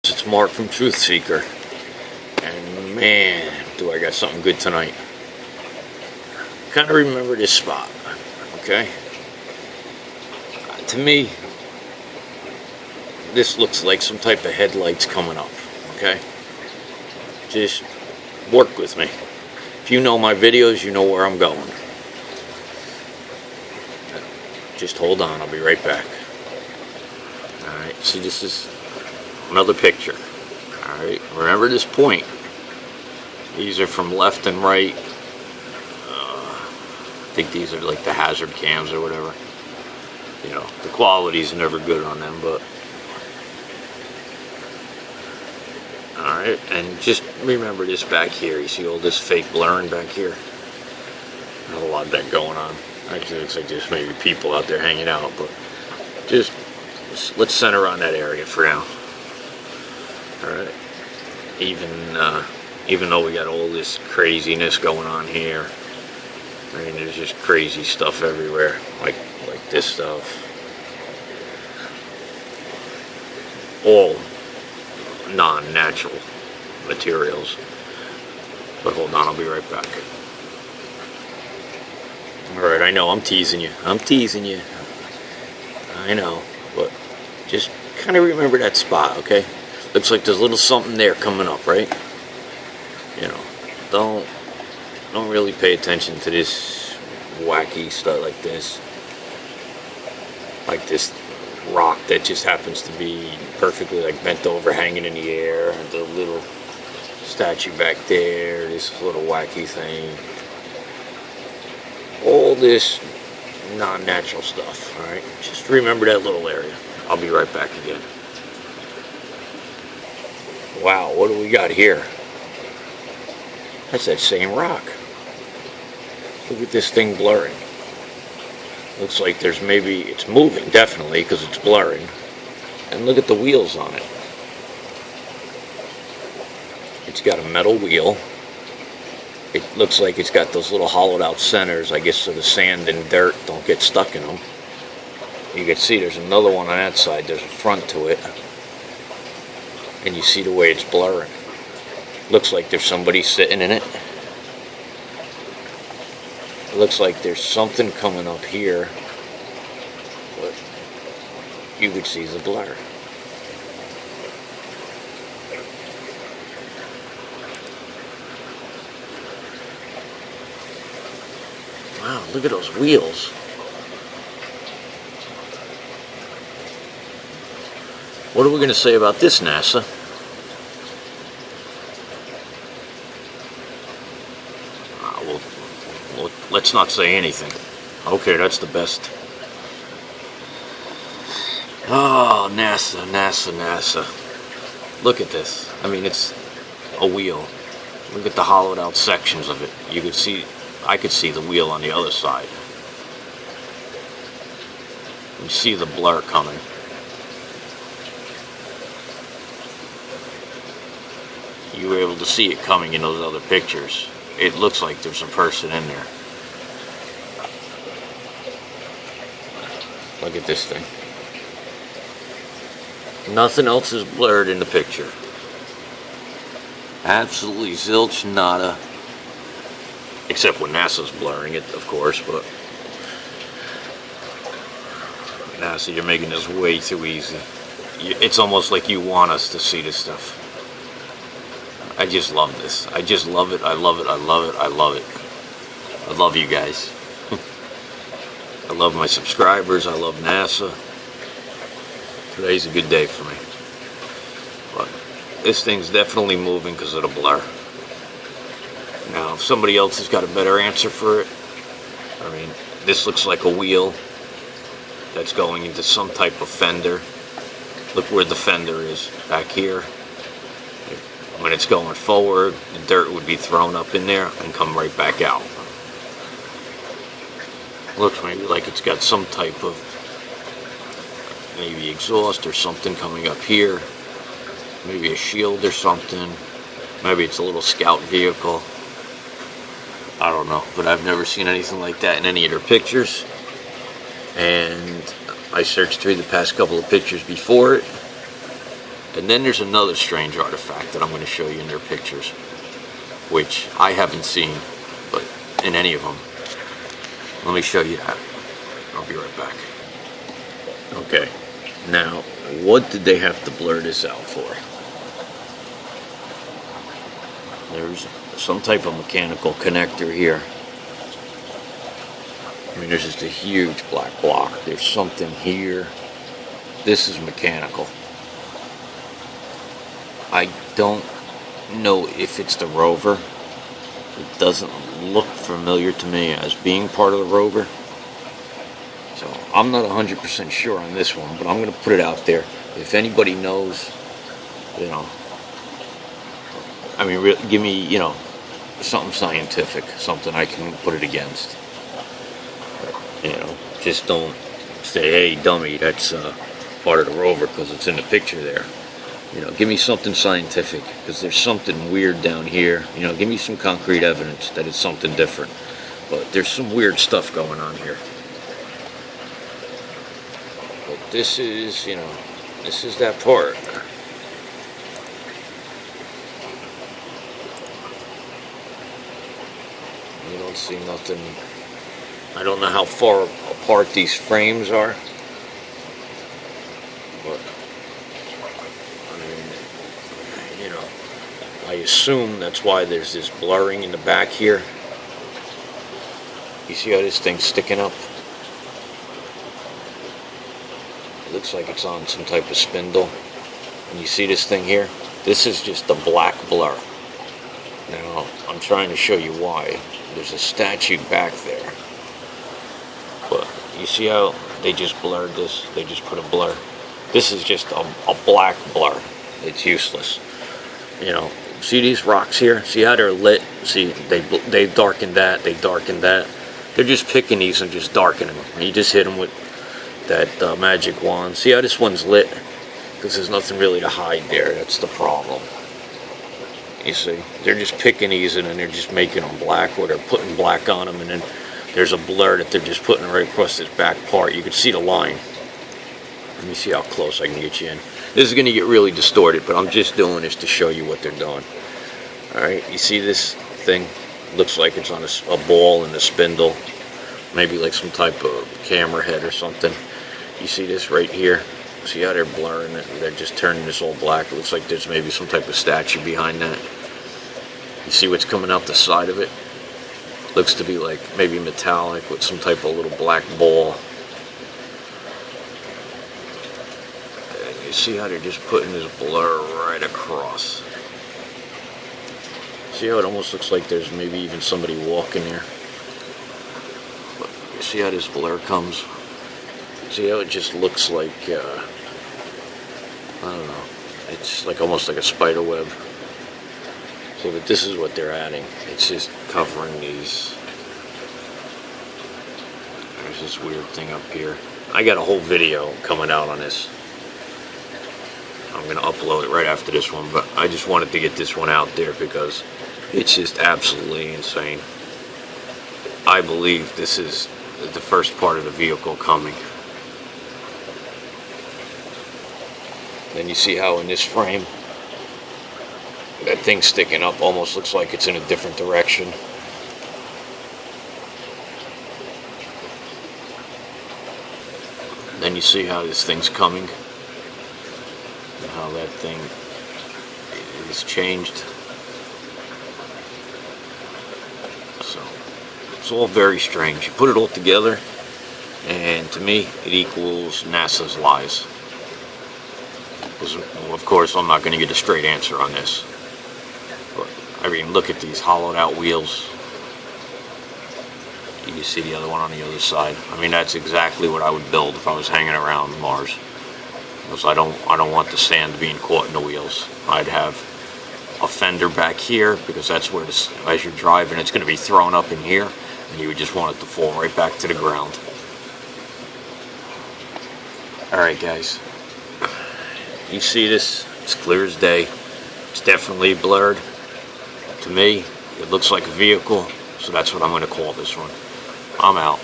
It's Mark from TruthSeeker, and man, do I got something good tonight. Kind of remember this spot, okay? To me, this looks like some type of headlights coming up, okay? Just work with me. If you know my videos, you know where I'm going. Just hold on, I'll be right back. Alright, see, this is another picture. Alright, remember this point. These are from left and right. I think these are like the hazard cams or whatever. You know, the quality's never good on them, but alright, and just remember this back here. You see all this fake blurring back here? Not a lot of that going on. Actually, it looks like there's maybe people out there hanging out, but just let's center on that area for now. Alright, even though we got all this craziness going on here, I mean, there's just crazy stuff everywhere, like this stuff. All non-natural materials. But hold on, I'll be right back. Alright, I know, I'm teasing you. I know, but just kind of remember that spot, okay? Looks like there's a little something there coming up, right? You know, don't really pay attention to this wacky stuff like this. Like this rock that just happens to be perfectly like bent over, hanging in the air, and the little statue back there, this little wacky thing. All this non-natural stuff, alright? Just remember that little area. I'll be right back again. Wow, what do we got here? That's that same rock. Look at this thing blurring. Looks like there's maybe, it's moving, definitely, because it's blurring. And look at the wheels on it. It's got a metal wheel. It looks like it's got those little hollowed out centers, I guess, so the sand and dirt don't get stuck in them. You can see there's another one on that side. There's a front to it. And you see the way it's blurring. Looks like there's somebody sitting in it. It looks like there's something coming up here, but you could see the blur. Wow, look at those wheels. What are we going to say about this, NASA? Well, let's not say anything. Okay, that's the best. Oh, NASA. Look at this. I mean, it's a wheel. Look at the hollowed out sections of it. You could see, I could see the wheel on the other side. You see the blur coming. You were able to see it coming in those other pictures. It looks like there's a person in there. Look at this thing. Nothing else is blurred in the picture. Absolutely zilch, nada. Except when NASA's blurring it, of course, but NASA, you're making this way too easy. It's almost like you want us to see this stuff. I just love this. I just love it. I love it. I love it. I love it. I love you guys. I love my subscribers. I love NASA. Today's a good day for me. But this thing's definitely moving because of the blur. Now, if somebody else has got a better answer for it, I mean, this looks like a wheel that's going into some type of fender. Look where the fender is, back here. When it's going forward, the dirt would be thrown up in there and come right back out. Looks maybe like it's got some type of maybe exhaust or something coming up here. Maybe a shield or something. Maybe it's a little scout vehicle. I don't know, but I've never seen anything like that in any of their pictures. And I searched through the past couple of pictures before it, And then there's another strange artifact that I'm going to show you in their pictures, which I haven't seen, but in any of them. Let me show you that. I'll be right back. Okay, now, what did they have to blur this out for? There's some type of mechanical connector here. I mean, there's just a huge black block. There's something here. This is mechanical. I don't know if it's the Rover. It doesn't look familiar to me as being part of the Rover. So I'm not 100% sure on this one, but I'm going to put it out there. If anybody knows, you know, I mean, give me, you know, something scientific, something I can put it against. You know, just don't say, hey, dummy, that's part of the Rover because it's in the picture there. You know, give me something scientific, because there's something weird down here. You know, give me some concrete evidence that it's something different. But there's some weird stuff going on here. But this is, you know, this is that part. You don't see nothing. I don't know how far apart these frames are. But you know, I assume that's why there's this blurring in the back here. You see how this thing's sticking up? It looks like it's on some type of spindle. And you see this thing here? This is just a black blur. Now, I'm trying to show you why. There's a statue back there. But you see how they just blurred this? They just put a blur. This is just a black blur. It's useless. You know, see these rocks here? See how they're lit? See, they darkened that, they darkened that. They're just picking these and just darkening them. And you just hit them with that magic wand. See how this one's lit? Because there's nothing really to hide there. That's the problem. You see? They're just picking these and then they're just making them black, or they're putting black on them, and then there's a blur that they're just putting right across this back part. You can see the line. Let me see how close I can get you in. This is going to get really distorted, but I'm just doing this to show you what they're doing. Alright, you see this thing? Looks like it's on a ball and a spindle. Maybe like some type of camera head or something. You see this right here? See how they're blurring it? They're just turning this all black. It looks like there's maybe some type of statue behind that. You see what's coming out the side of it? Looks to be like maybe metallic with some type of little black ball. And you see how they're just putting this blur right across. See how it almost looks like there's maybe even somebody walking there? But you see how this blur comes? See how it just looks like, I don't know, it's like almost like a spider web. See, but this is what they're adding. It's just covering these. There's this weird thing up here. I got a whole video coming out on this. I'm going to upload it right after this one, but I just wanted to get this one out there because it's just absolutely insane. I believe this is the first part of the vehicle coming. Then you see how in this frame, that thing sticking up almost looks like it's in a different direction. Then you see how this thing's coming, and how that thing is changed. So, it's all very strange. You put it all together, and to me, it equals NASA's lies. Of course, I'm not going to get a straight answer on this. But, I mean, look at these hollowed out wheels. You see the other one on the other side. I mean, that's exactly what I would build if I was hanging around Mars. Because I don't want the sand being caught in the wheels. I'd have a fender back here, because that's where, as you're driving, it's going to be thrown up in here, and you would just want it to fall right back to the ground. Alright, guys. You see this? It's clear as day. It's definitely blurred. To me, it looks like a vehicle, so that's what I'm going to call this one. I'm out.